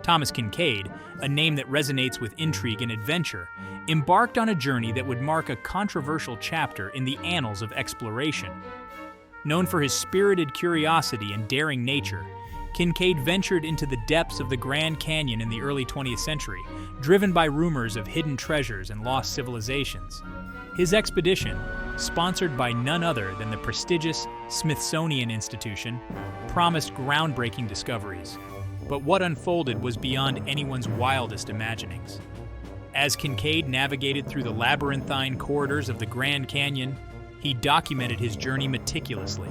Thomas Kincaid, a name that resonates with intrigue and adventure, embarked on a journey that would mark a controversial chapter in the annals of exploration. Known for his spirited curiosity and daring nature, Kincaid ventured into the depths of the Grand Canyon in the early 20th century, driven by rumors of hidden treasures and lost civilizations. His expedition, sponsored by none other than the prestigious Smithsonian Institution, promised groundbreaking discoveries. But what unfolded was beyond anyone's wildest imaginings. As Kincaid navigated through the labyrinthine corridors of the Grand Canyon, he documented his journey meticulously.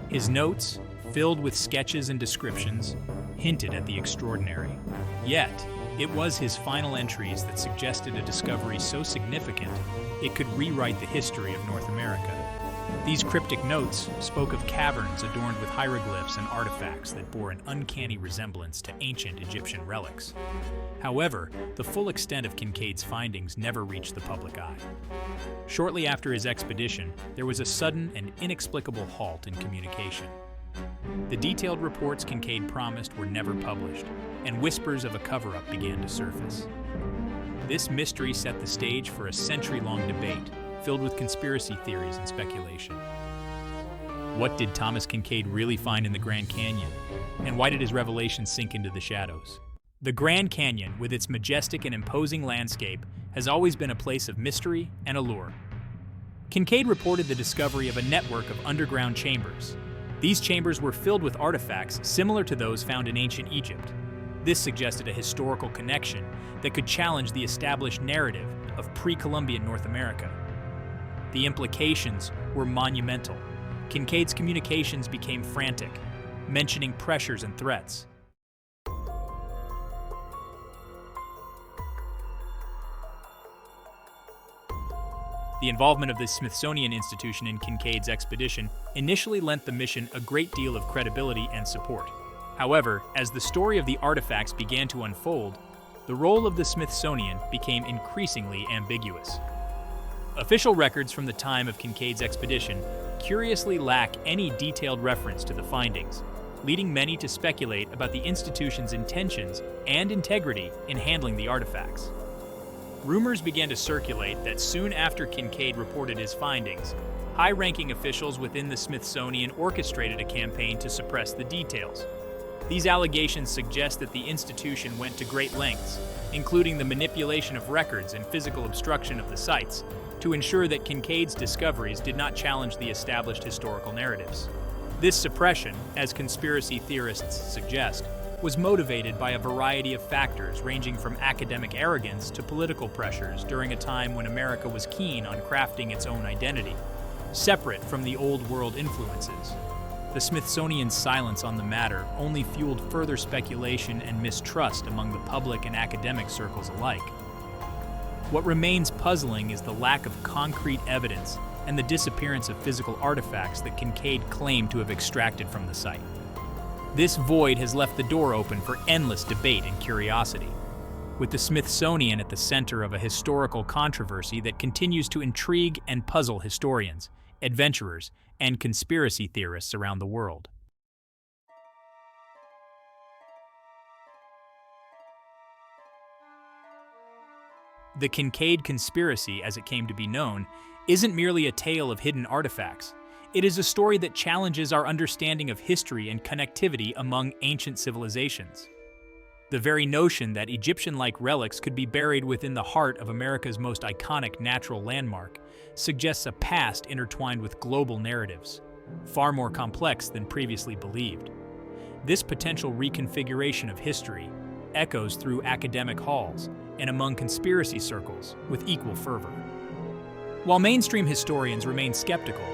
His notes, filled with sketches and descriptions, hinted at the extraordinary. Yet, it was his final entries that suggested a discovery so significant it could rewrite the history of North America. These cryptic notes spoke of caverns adorned with hieroglyphs and artifacts that bore an uncanny resemblance to ancient Egyptian relics. However, the full extent of Kincaid's findings never reached the public eye. Shortly after his expedition, there was a sudden and inexplicable halt in communication. The detailed reports Kincaid promised were never published, and whispers of a cover-up began to surface. This mystery set the stage for a century-long debate filled with conspiracy theories and speculation. What did Thomas Kincaid really find in the Grand Canyon, and why did his revelations sink into the shadows? The Grand Canyon, with its majestic and imposing landscape, has always been a place of mystery and allure. Kincaid reported the discovery of a network of underground chambers. These chambers were filled with artifacts similar to those found in ancient Egypt. This suggested a historical connection that could challenge the established narrative of pre-Columbian North America. The implications were monumental. Kincaid's communications became frantic, mentioning pressures and threats. The involvement of the Smithsonian Institution in Kincaid's expedition initially lent the mission a great deal of credibility and support. However, as the story of the artifacts began to unfold, the role of the Smithsonian became increasingly ambiguous. Official records from the time of Kincaid's expedition curiously lack any detailed reference to the findings, leading many to speculate about the institution's intentions and integrity in handling the artifacts. Rumors began to circulate that soon after Kincaid reported his findings, high-ranking officials within the Smithsonian orchestrated a campaign to suppress the details. These allegations suggest that the institution went to great lengths, including the manipulation of records and physical obstruction of the sites, to ensure that Kincaid's discoveries did not challenge the established historical narratives. This suppression, as conspiracy theorists suggest, was motivated by a variety of factors ranging from academic arrogance to political pressures during a time when America was keen on crafting its own identity, separate from the old world influences. The Smithsonian's silence on the matter only fueled further speculation and mistrust among the public and academic circles alike. What remains puzzling is the lack of concrete evidence and the disappearance of physical artifacts that Kincaid claimed to have extracted from the site. This void has left the door open for endless debate and curiosity, with the Smithsonian at the center of a historical controversy that continues to intrigue and puzzle historians, adventurers, and conspiracy theorists around the world. The Kincaid Conspiracy, as it came to be known, isn't merely a tale of hidden artifacts. It is a story that challenges our understanding of history and connectivity among ancient civilizations. The very notion that Egyptian-like relics could be buried within the heart of America's most iconic natural landmark suggests a past intertwined with global narratives, far more complex than previously believed. This potential reconfiguration of history echoes through academic halls and among conspiracy circles with equal fervor. While mainstream historians remain skeptical,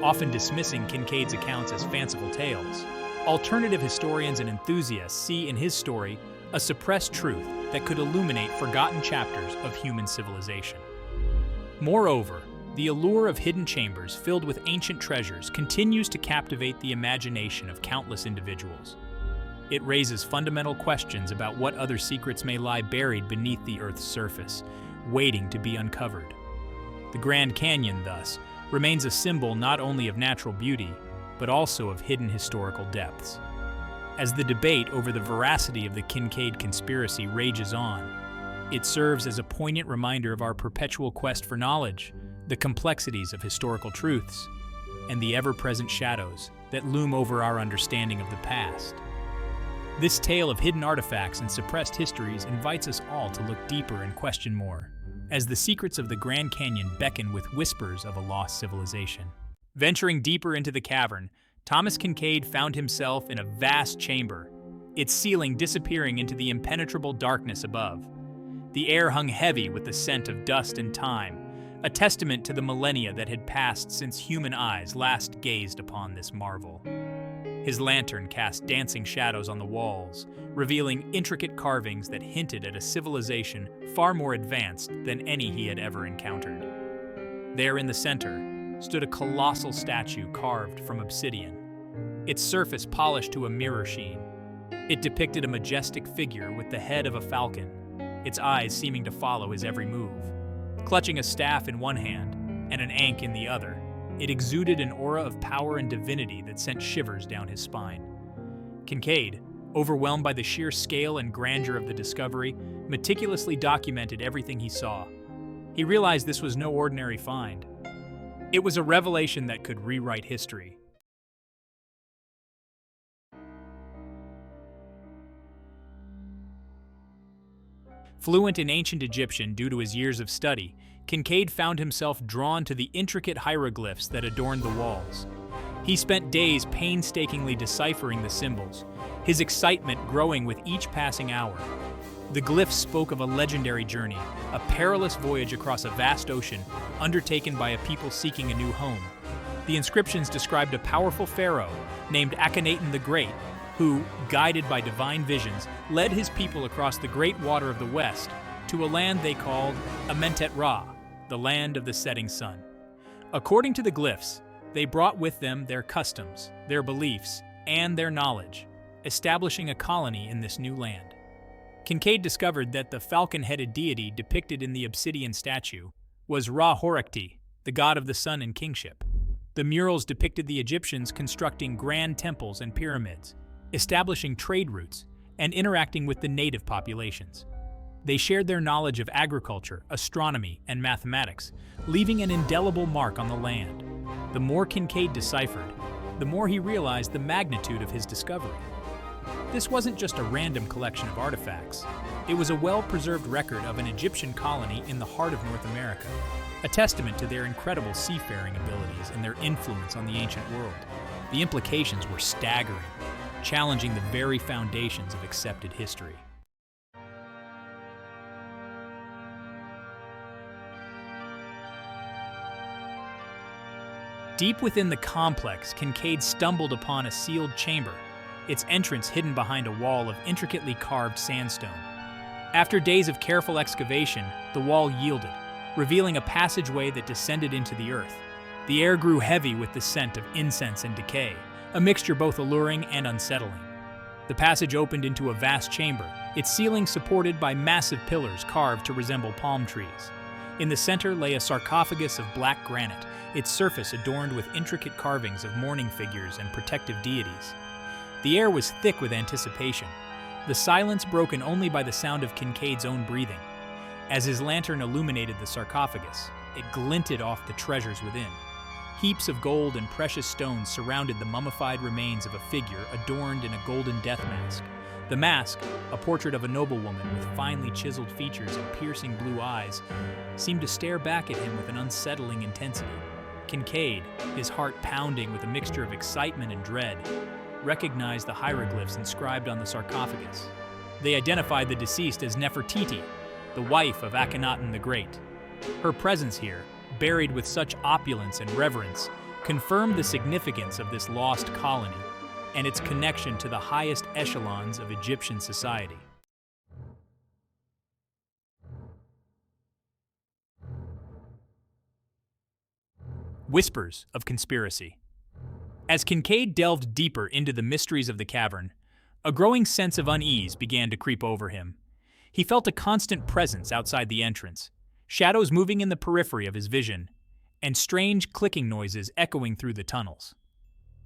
often dismissing Kincaid's accounts as fanciful tales, alternative historians and enthusiasts see in his story a suppressed truth that could illuminate forgotten chapters of human civilization. Moreover, the allure of hidden chambers filled with ancient treasures continues to captivate the imagination of countless individuals. It raises fundamental questions about what other secrets may lie buried beneath the Earth's surface, waiting to be uncovered. The Grand Canyon, thus, remains a symbol not only of natural beauty, but also of hidden historical depths. As the debate over the veracity of the Kincaid Conspiracy rages on, it serves as a poignant reminder of our perpetual quest for knowledge, the complexities of historical truths, and the ever-present shadows that loom over our understanding of the past. This tale of hidden artifacts and suppressed histories invites us all to look deeper and question more, as the secrets of the Grand Canyon beckon with whispers of a lost civilization. Venturing deeper into the cavern, Thomas Kincaid found himself in a vast chamber, its ceiling disappearing into the impenetrable darkness above. The air hung heavy with the scent of dust and time, a testament to the millennia that had passed since human eyes last gazed upon this marvel. His lantern cast dancing shadows on the walls, revealing intricate carvings that hinted at a civilization far more advanced than any he had ever encountered. There in the center stood a colossal statue carved from obsidian, its surface polished to a mirror sheen. It depicted a majestic figure with the head of a falcon, its eyes seeming to follow his every move. Clutching a staff in one hand and an ankh in the other, it exuded an aura of power and divinity that sent shivers down his spine. Kincaid, overwhelmed by the sheer scale and grandeur of the discovery, meticulously documented everything he saw. He realized this was no ordinary find. It was a revelation that could rewrite history. Fluent in ancient Egyptian due to his years of study, Kincaid found himself drawn to the intricate hieroglyphs that adorned the walls. He spent days painstakingly deciphering the symbols, his excitement growing with each passing hour. The glyphs spoke of a legendary journey, a perilous voyage across a vast ocean undertaken by a people seeking a new home. The inscriptions described a powerful pharaoh named Akhenaten the Great, who, guided by divine visions, led his people across the great water of the west to a land they called Amentet Ra, the land of the setting sun. According to the glyphs, they brought with them their customs, their beliefs, and their knowledge, establishing a colony in this new land. Kincaid discovered that the falcon-headed deity depicted in the obsidian statue was Ra-Horekti, the god of the sun and kingship. The murals depicted the Egyptians constructing grand temples and pyramids, establishing trade routes, and interacting with the native populations. They shared their knowledge of agriculture, astronomy, and mathematics, leaving an indelible mark on the land. The more Kincaid deciphered, the more he realized the magnitude of his discovery. This wasn't just a random collection of artifacts. It was a well-preserved record of an Egyptian colony in the heart of North America, a testament to their incredible seafaring abilities and their influence on the ancient world. The implications were staggering, challenging the very foundations of accepted history. Deep within the complex, Kincaid stumbled upon a sealed chamber, its entrance hidden behind a wall of intricately carved sandstone. After days of careful excavation, the wall yielded, revealing a passageway that descended into the earth. The air grew heavy with the scent of incense and decay, a mixture both alluring and unsettling. The passage opened into a vast chamber, its ceiling supported by massive pillars carved to resemble palm trees. In the center lay a sarcophagus of black granite, its surface adorned with intricate carvings of mourning figures and protective deities. The air was thick with anticipation, the silence broken only by the sound of Kincaid's own breathing. As his lantern illuminated the sarcophagus, it glinted off the treasures within. Heaps of gold and precious stones surrounded the mummified remains of a figure adorned in a golden death mask. The mask, a portrait of a noblewoman with finely chiseled features and piercing blue eyes, seemed to stare back at him with an unsettling intensity. Kincaid, his heart pounding with a mixture of excitement and dread, recognized the hieroglyphs inscribed on the sarcophagus. They identified the deceased as Nefertiti, the wife of Akhenaten the Great. Her presence here, buried with such opulence and reverence, confirmed the significance of this lost colony and its connection to the highest echelons of Egyptian society. Whispers of Conspiracy. As Kincaid delved deeper into the mysteries of the cavern, a growing sense of unease began to creep over him. He felt a constant presence outside the entrance, shadows moving in the periphery of his vision, and strange clicking noises echoing through the tunnels.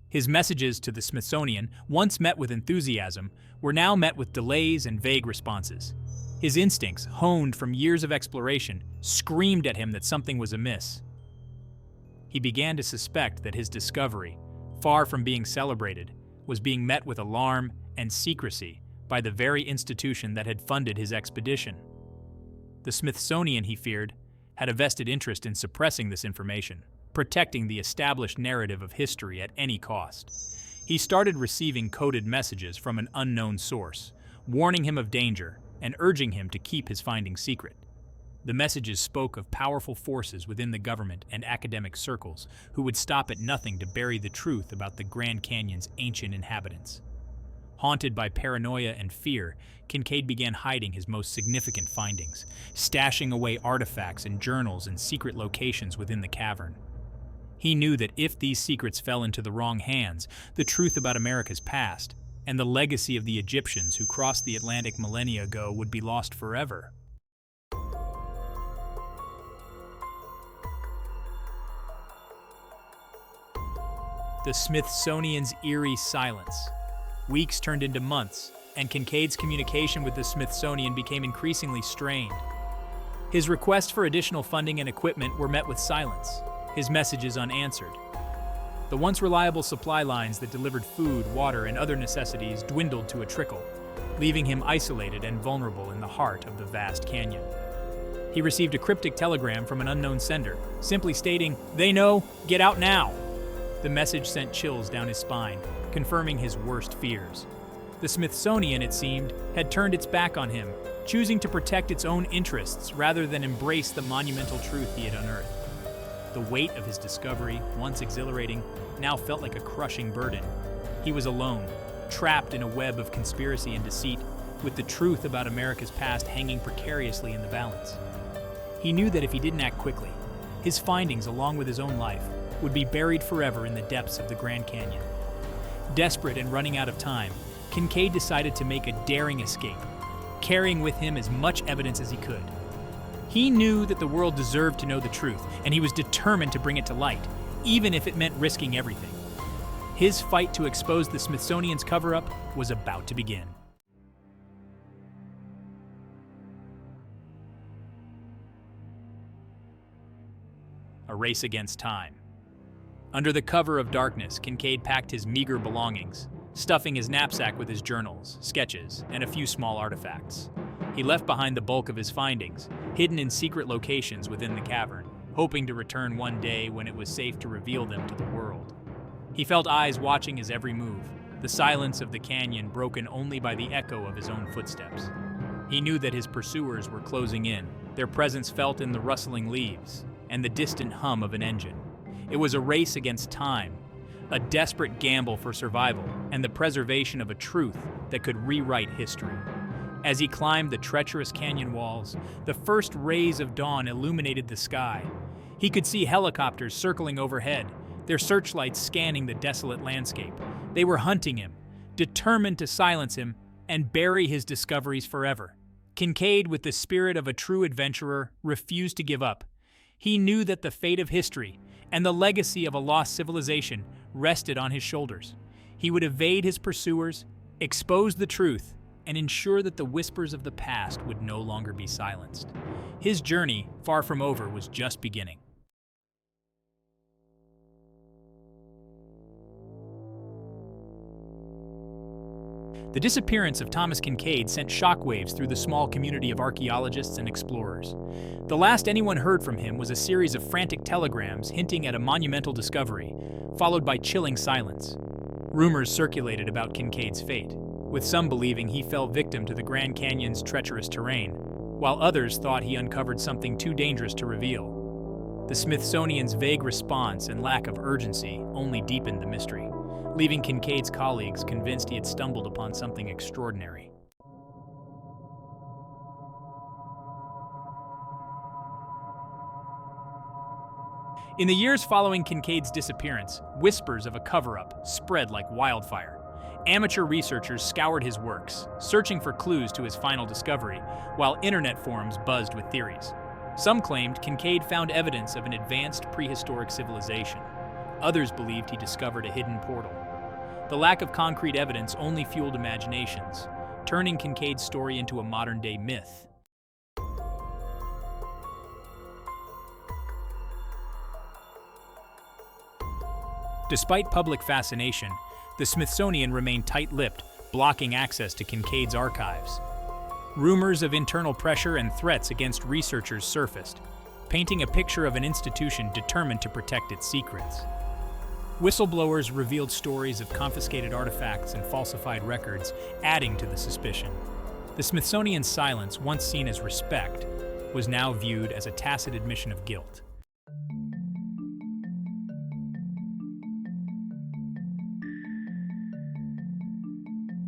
His messages to the Smithsonian, once met with enthusiasm, were now met with delays and vague responses. His instincts, honed from years of exploration, screamed at him that something was amiss. He began to suspect that his discovery, far from being celebrated, was being met with alarm and secrecy by the very institution that had funded his expedition. The Smithsonian, he feared, had a vested interest in suppressing this information, protecting the established narrative of history at any cost. He started receiving coded messages from an unknown source, warning him of danger and urging him to keep his findings secret. The messages spoke of powerful forces within the government and academic circles who would stop at nothing to bury the truth about the Grand Canyon's ancient inhabitants. Haunted by paranoia and fear, Kincaid began hiding his most significant findings, stashing away artifacts and journals in secret locations within the cavern. He knew that if these secrets fell into the wrong hands, the truth about America's past and the legacy of the Egyptians who crossed the Atlantic millennia ago would be lost forever. The Smithsonian's eerie silence. Weeks turned into months, and Kincaid's communication with the Smithsonian became increasingly strained. His requests for additional funding and equipment were met with silence, his messages unanswered. The once reliable supply lines that delivered food, water, and other necessities dwindled to a trickle, leaving him isolated and vulnerable in the heart of the vast canyon. He received a cryptic telegram from an unknown sender, simply stating, "They know, get out now." The message sent chills down his spine, confirming his worst fears. The Smithsonian, it seemed, had turned its back on him, choosing to protect its own interests rather than embrace the monumental truth he had unearthed. The weight of his discovery, once exhilarating, now felt like a crushing burden. He was alone, trapped in a web of conspiracy and deceit, with the truth about America's past hanging precariously in the balance. He knew that if he didn't act quickly, his findings, along with his own life, would be buried forever in the depths of the Grand Canyon. Desperate and running out of time, Kincaid decided to make a daring escape, carrying with him as much evidence as he could. He knew that the world deserved to know the truth, and he was determined to bring it to light, even if it meant risking everything. His fight to expose the Smithsonian's cover-up was about to begin. A race against time. Under the cover of darkness, Kincaid packed his meager belongings, stuffing his knapsack with his journals, sketches, and a few small artifacts. He left behind the bulk of his findings, hidden in secret locations within the cavern, hoping to return one day when it was safe to reveal them to the world. He felt eyes watching his every move, the silence of the canyon broken only by the echo of his own footsteps. He knew that his pursuers were closing in, their presence felt in the rustling leaves and the distant hum of an engine. It was a race against time, a desperate gamble for survival and the preservation of a truth that could rewrite history. As he climbed the treacherous canyon walls, the first rays of dawn illuminated the sky. He could see helicopters circling overhead, their searchlights scanning the desolate landscape. They were hunting him, determined to silence him and bury his discoveries forever. Kincaid, with the spirit of a true adventurer, refused to give up. He knew that the fate of history and the legacy of a lost civilization rested on his shoulders. He would evade his pursuers, expose the truth, and ensure that the whispers of the past would no longer be silenced. His journey, far from over, was just beginning. The disappearance of Thomas Kincaid sent shockwaves through the small community of archaeologists and explorers. The last anyone heard from him was a series of frantic telegrams hinting at a monumental discovery, followed by chilling silence. Rumors circulated about Kincaid's fate, with some believing he fell victim to the Grand Canyon's treacherous terrain, while others thought he uncovered something too dangerous to reveal. The Smithsonian's vague response and lack of urgency only deepened the mystery, leaving Kincaid's colleagues convinced he had stumbled upon something extraordinary. In the years following Kincaid's disappearance, whispers of a cover-up spread like wildfire. Amateur researchers scoured his works, searching for clues to his final discovery, while internet forums buzzed with theories. Some claimed Kincaid found evidence of an advanced prehistoric civilization. Others believed he discovered a hidden portal. The lack of concrete evidence only fueled imaginations, turning Kincaid's story into a modern-day myth. Despite public fascination, the Smithsonian remained tight-lipped, blocking access to Kincaid's archives. Rumors of internal pressure and threats against researchers surfaced, painting a picture of an institution determined to protect its secrets. Whistleblowers revealed stories of confiscated artifacts and falsified records, adding to the suspicion. The Smithsonian's silence, once seen as respect, was now viewed as a tacit admission of guilt.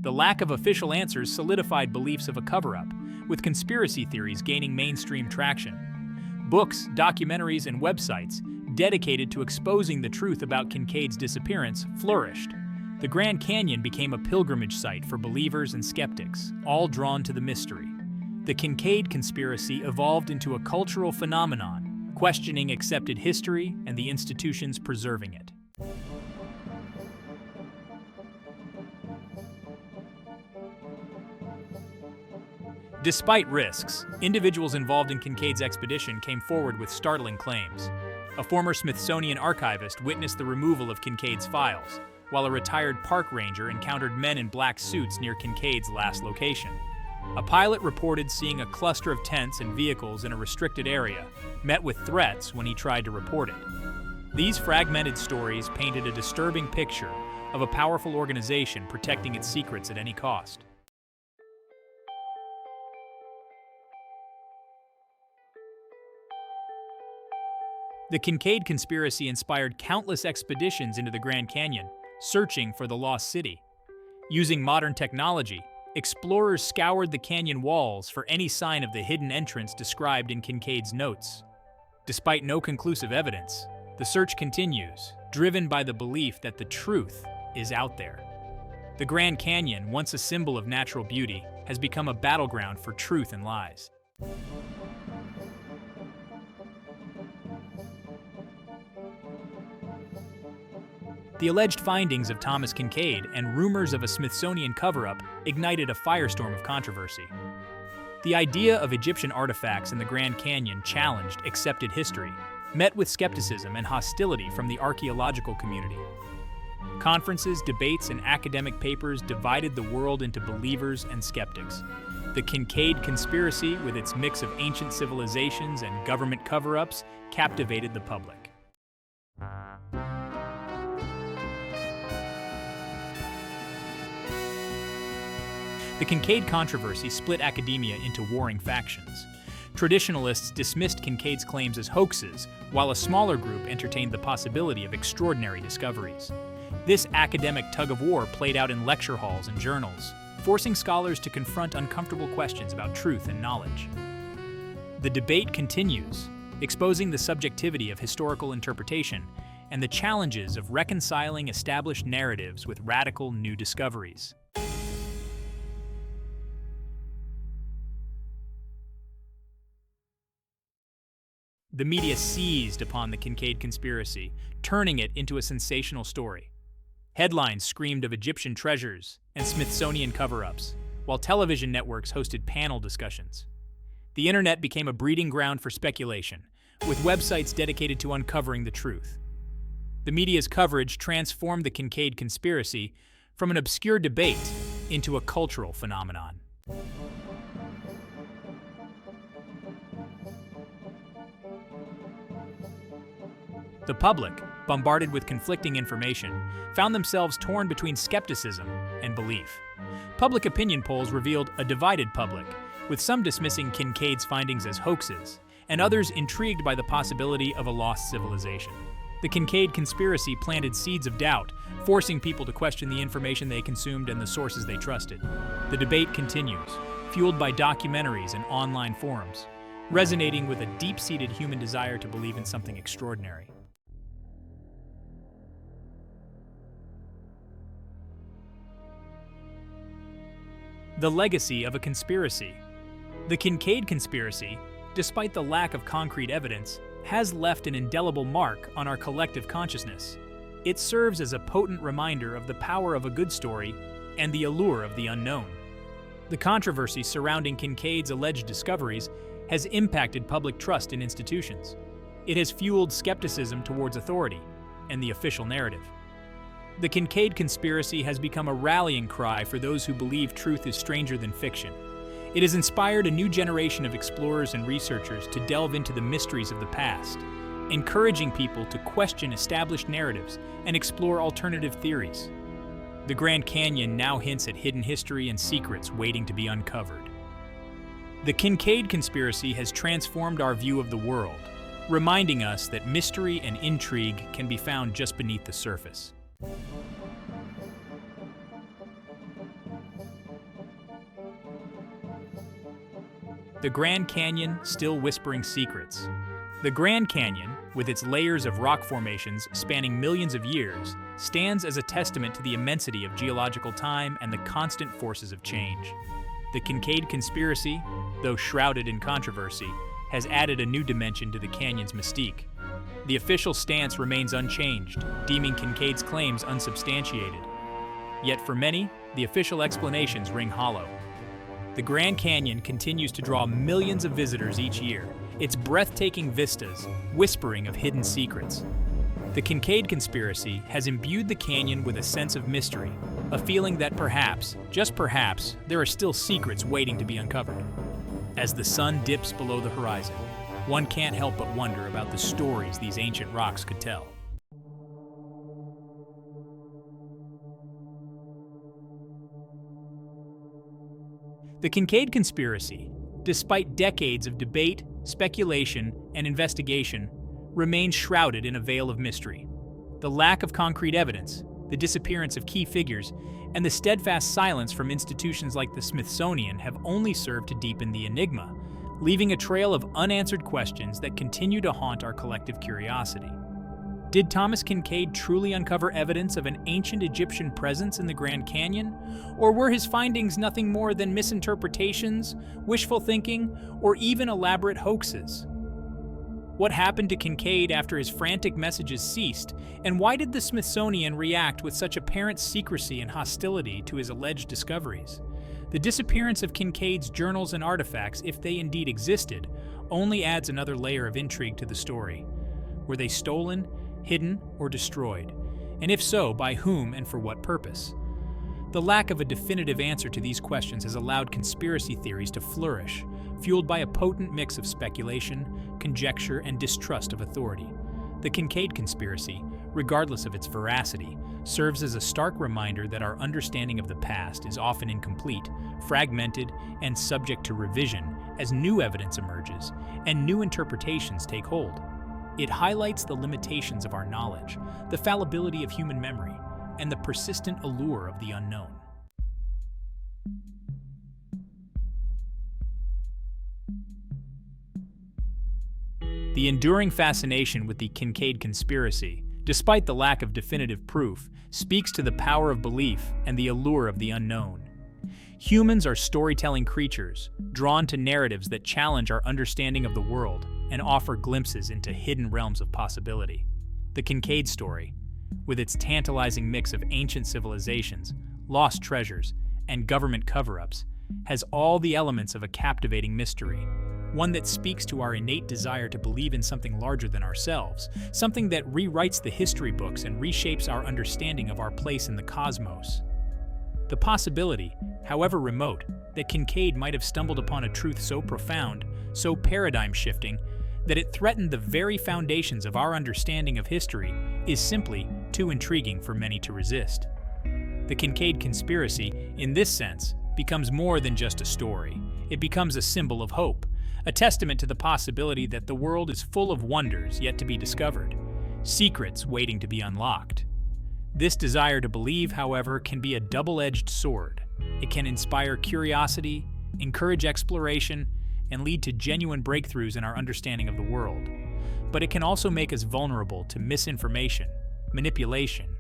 The lack of official answers solidified beliefs of a cover-up, with conspiracy theories gaining mainstream traction. Books, documentaries, and websites dedicated to exposing the truth about Kincaid's disappearance flourished. The Grand Canyon became a pilgrimage site for believers and skeptics, all drawn to the mystery. The Kincaid Conspiracy evolved into a cultural phenomenon, questioning accepted history and the institutions preserving it. Despite risks, individuals involved in Kincaid's expedition came forward with startling claims. A former Smithsonian archivist witnessed the removal of Kincaid's files, while a retired park ranger encountered men in black suits near Kincaid's last location. A pilot reported seeing a cluster of tents and vehicles in a restricted area, met with threats when he tried to report it. These fragmented stories painted a disturbing picture of a powerful organization protecting its secrets at any cost. The Kincaid Conspiracy inspired countless expeditions into the Grand Canyon, searching for the lost city. Using modern technology, explorers scoured the canyon walls for any sign of the hidden entrance described in Kincaid's notes. Despite no conclusive evidence, the search continues, driven by the belief that the truth is out there. The Grand Canyon, once a symbol of natural beauty, has become a battleground for truth and lies. The alleged findings of Thomas Kincaid and rumors of a Smithsonian cover-up ignited a firestorm of controversy. The idea of Egyptian artifacts in the Grand Canyon challenged accepted history, met with skepticism and hostility from the archaeological community. Conferences, debates, and academic papers divided the world into believers and skeptics. The Kincaid Conspiracy, with its mix of ancient civilizations and government cover-ups, captivated the public. The Kincaid controversy split academia into warring factions. Traditionalists dismissed Kincaid's claims as hoaxes, while a smaller group entertained the possibility of extraordinary discoveries. This academic tug-of-war played out in lecture halls and journals, forcing scholars to confront uncomfortable questions about truth and knowledge. The debate continues, exposing the subjectivity of historical interpretation and the challenges of reconciling established narratives with radical new discoveries. The media seized upon the Kincaid Conspiracy, turning it into a sensational story. Headlines screamed of Egyptian treasures and Smithsonian cover-ups, while television networks hosted panel discussions. The internet became a breeding ground for speculation, with websites dedicated to uncovering the truth. The media's coverage transformed the Kincaid Conspiracy from an obscure debate into a cultural phenomenon. The public, bombarded with conflicting information, found themselves torn between skepticism and belief. Public opinion polls revealed a divided public, with some dismissing Kincaid's findings as hoaxes, and others intrigued by the possibility of a lost civilization. The Kincaid Conspiracy planted seeds of doubt, forcing people to question the information they consumed and the sources they trusted. The debate continues, fueled by documentaries and online forums, resonating with a deep-seated human desire to believe in something extraordinary. The legacy of a conspiracy. The Kincaid Conspiracy, despite the lack of concrete evidence, has left an indelible mark on our collective consciousness. It serves as a potent reminder of the power of a good story and the allure of the unknown. The controversy surrounding Kincaid's alleged discoveries has impacted public trust in institutions. It has fueled skepticism towards authority and the official narrative. The Kincaid Conspiracy has become a rallying cry for those who believe truth is stranger than fiction. It has inspired a new generation of explorers and researchers to delve into the mysteries of the past, encouraging people to question established narratives and explore alternative theories. The Grand Canyon now hints at hidden history and secrets waiting to be uncovered. The Kincaid Conspiracy has transformed our view of the world, reminding us that mystery and intrigue can be found just beneath the surface. The Grand Canyon still whispering secrets. The Grand Canyon, with its layers of rock formations spanning millions of years, stands as a testament to the immensity of geological time and the constant forces of change. The Kincaid Conspiracy, though shrouded in controversy, has added a new dimension to the canyon's mystique. The official stance remains unchanged, deeming Kincaid's claims unsubstantiated. Yet for many, the official explanations ring hollow. The Grand Canyon continues to draw millions of visitors each year, its breathtaking vistas whispering of hidden secrets. The Kincaid Conspiracy has imbued the canyon with a sense of mystery, a feeling that perhaps, just perhaps, there are still secrets waiting to be uncovered. As the sun dips below the horizon, one can't help but wonder about the stories these ancient rocks could tell. The Kincaid Conspiracy, despite decades of debate, speculation, and investigation, remains shrouded in a veil of mystery. The lack of concrete evidence, the disappearance of key figures, and the steadfast silence from institutions like the Smithsonian have only served to deepen the enigma, leaving a trail of unanswered questions that continue to haunt our collective curiosity. Did Thomas Kincaid truly uncover evidence of an ancient Egyptian presence in the Grand Canyon? Or were his findings nothing more than misinterpretations, wishful thinking, or even elaborate hoaxes? What happened to Kincaid after his frantic messages ceased, and why did the Smithsonian react with such apparent secrecy and hostility to his alleged discoveries? The disappearance of Kincaid's journals and artifacts, if they indeed existed, only adds another layer of intrigue to the story. Were they stolen, hidden, or destroyed? And if so, by whom and for what purpose? The lack of a definitive answer to these questions has allowed conspiracy theories to flourish, fueled by a potent mix of speculation, conjecture, and distrust of authority. The Kincaid Conspiracy, regardless of its veracity, serves as a stark reminder that our understanding of the past is often incomplete, fragmented, and subject to revision as new evidence emerges and new interpretations take hold. It highlights the limitations of our knowledge, the fallibility of human memory, and the persistent allure of the unknown. The enduring fascination with the Kincaid Conspiracy, despite the lack of definitive proof, speaks to the power of belief and the allure of the unknown. Humans are storytelling creatures, drawn to narratives that challenge our understanding of the world and offer glimpses into hidden realms of possibility. The Kincaid story, with its tantalizing mix of ancient civilizations, lost treasures, and government cover-ups, has all the elements of a captivating mystery, one that speaks to our innate desire to believe in something larger than ourselves, something that rewrites the history books and reshapes our understanding of our place in the cosmos. The possibility, however remote, that Kincaid might have stumbled upon a truth so profound, so paradigm-shifting, that it threatened the very foundations of our understanding of history is simply too intriguing for many to resist. The Kincaid Conspiracy, in this sense, becomes more than just a story. It becomes a symbol of hope, a testament to the possibility that the world is full of wonders yet to be discovered, secrets waiting to be unlocked. This desire to believe, however, can be a double-edged sword. It can inspire curiosity, encourage exploration, and lead to genuine breakthroughs in our understanding of the world. But it can also make us vulnerable to misinformation, manipulation,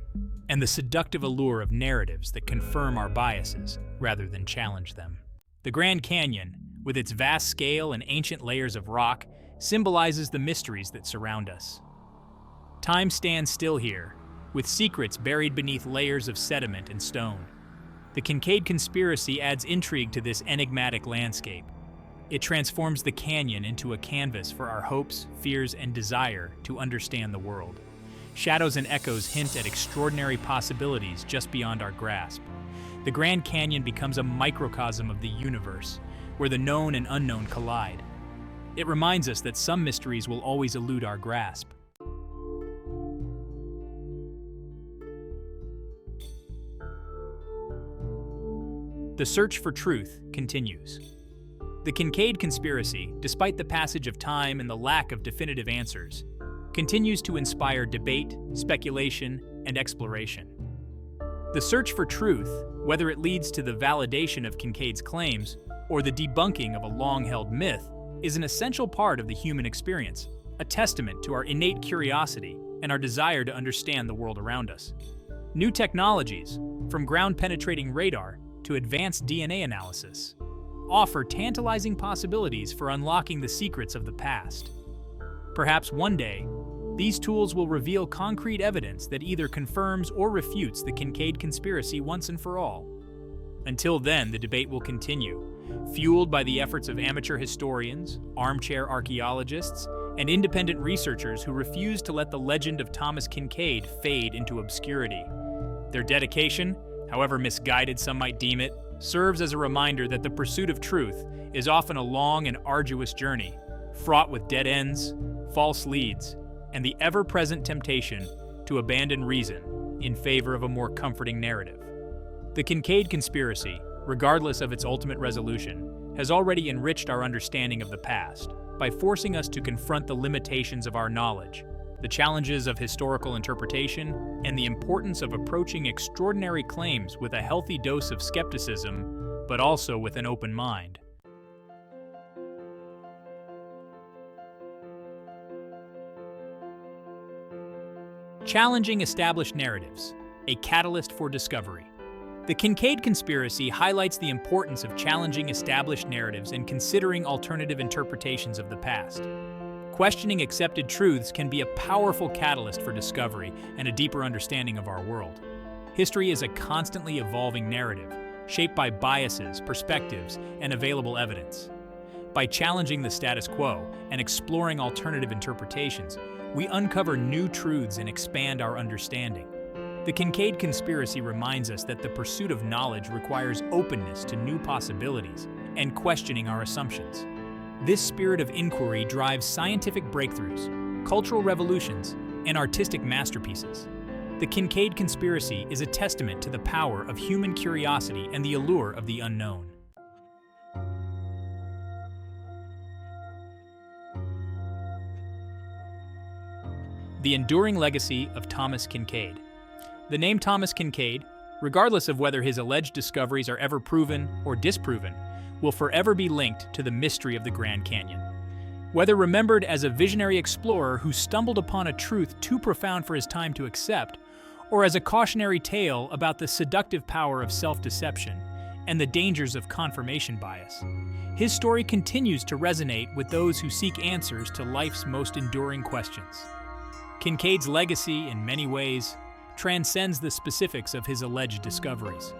and the seductive allure of narratives that confirm our biases rather than challenge them. The Grand Canyon, with its vast scale and ancient layers of rock, symbolizes the mysteries that surround us. Time stands still here, with secrets buried beneath layers of sediment and stone. The Kincaid Conspiracy adds intrigue to this enigmatic landscape. It transforms the canyon into a canvas for our hopes, fears, and desire to understand the world. Shadows and echoes hint at extraordinary possibilities just beyond our grasp. The Grand Canyon becomes a microcosm of the universe, where the known and unknown collide. It reminds us that some mysteries will always elude our grasp. The search for truth continues. The Kincaid Conspiracy, despite the passage of time and the lack of definitive answers, continues to inspire debate, speculation, and exploration. The search for truth, whether it leads to the validation of Kincaid's claims or the debunking of a long-held myth, is an essential part of the human experience, a testament to our innate curiosity and our desire to understand the world around us. New technologies, from ground-penetrating radar to advanced DNA analysis, offer tantalizing possibilities for unlocking the secrets of the past. Perhaps one day, these tools will reveal concrete evidence that either confirms or refutes the Kincaid Conspiracy once and for all. Until then, the debate will continue, fueled by the efforts of amateur historians, armchair archaeologists, and independent researchers who refuse to let the legend of Thomas Kincaid fade into obscurity. Their dedication, however misguided some might deem it, serves as a reminder that the pursuit of truth is often a long and arduous journey, fraught with dead ends, false leads, and the ever-present temptation to abandon reason in favor of a more comforting narrative. The Kincaid Conspiracy, regardless of its ultimate resolution, has already enriched our understanding of the past by forcing us to confront the limitations of our knowledge, the challenges of historical interpretation, and the importance of approaching extraordinary claims with a healthy dose of skepticism, but also with an open mind. Challenging established narratives, a catalyst for discovery. The Kincaid Conspiracy highlights the importance of challenging established narratives and considering alternative interpretations of the past. Questioning accepted truths can be a powerful catalyst for discovery and a deeper understanding of our world. History is a constantly evolving narrative, shaped by biases, perspectives, and available evidence. By challenging the status quo and exploring alternative interpretations, we uncover new truths and expand our understanding. The Kincaid Conspiracy reminds us that the pursuit of knowledge requires openness to new possibilities and questioning our assumptions. This spirit of inquiry drives scientific breakthroughs, cultural revolutions, and artistic masterpieces. The Kincaid Conspiracy is a testament to the power of human curiosity and the allure of the unknown. The enduring legacy of Thomas Kincaid. The name Thomas Kincaid, regardless of whether his alleged discoveries are ever proven or disproven, will forever be linked to the mystery of the Grand Canyon. Whether remembered as a visionary explorer who stumbled upon a truth too profound for his time to accept, or as a cautionary tale about the seductive power of self-deception and the dangers of confirmation bias, his story continues to resonate with those who seek answers to life's most enduring questions. Kincaid's legacy, in many ways, transcends the specifics of his alleged discoveries.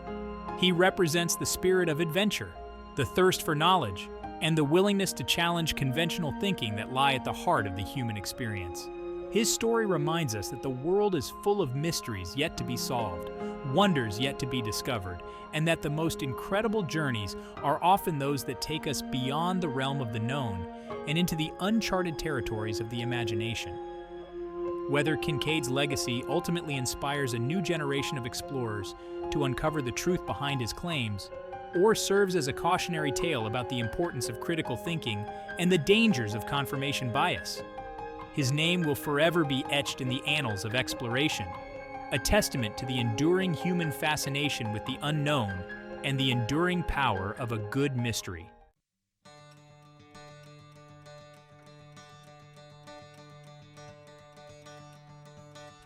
He represents the spirit of adventure, the thirst for knowledge, and the willingness to challenge conventional thinking that lie at the heart of the human experience. His story reminds us that the world is full of mysteries yet to be solved, wonders yet to be discovered, and that the most incredible journeys are often those that take us beyond the realm of the known and into the uncharted territories of the imagination. Whether Kincaid's legacy ultimately inspires a new generation of explorers to uncover the truth behind his claims, or serves as a cautionary tale about the importance of critical thinking and the dangers of confirmation bias, his name will forever be etched in the annals of exploration, a testament to the enduring human fascination with the unknown and the enduring power of a good mystery.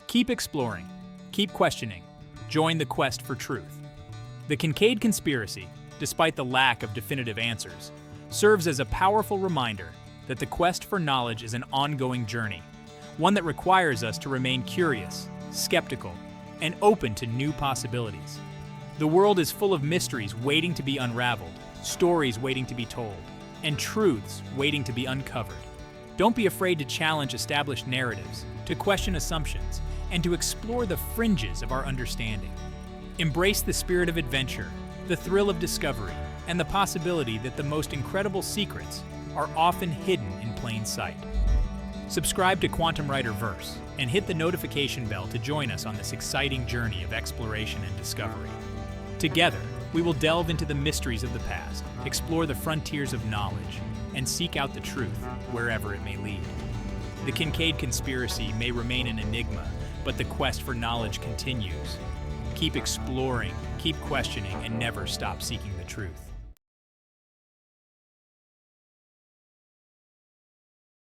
Keep exploring, keep questioning, join the quest for truth. The Kincaid Conspiracy, despite the lack of definitive answers, serves as a powerful reminder that the quest for knowledge is an ongoing journey, one that requires us to remain curious, skeptical, and open to new possibilities. The world is full of mysteries waiting to be unraveled, stories waiting to be told, and truths waiting to be uncovered. Don't be afraid to challenge established narratives, to question assumptions, and to explore the fringes of our understanding. Embrace the spirit of adventure, the thrill of discovery, and the possibility that the most incredible secrets are often hidden in plain sight. Subscribe to QuantumWriterVerse and hit the notification bell to join us on this exciting journey of exploration and discovery. Together, we will delve into the mysteries of the past, explore the frontiers of knowledge, and seek out the truth wherever it may lead. The Kincaid Conspiracy may remain an enigma, but the quest for knowledge continues. Keep exploring, keep questioning, and never stop seeking the truth.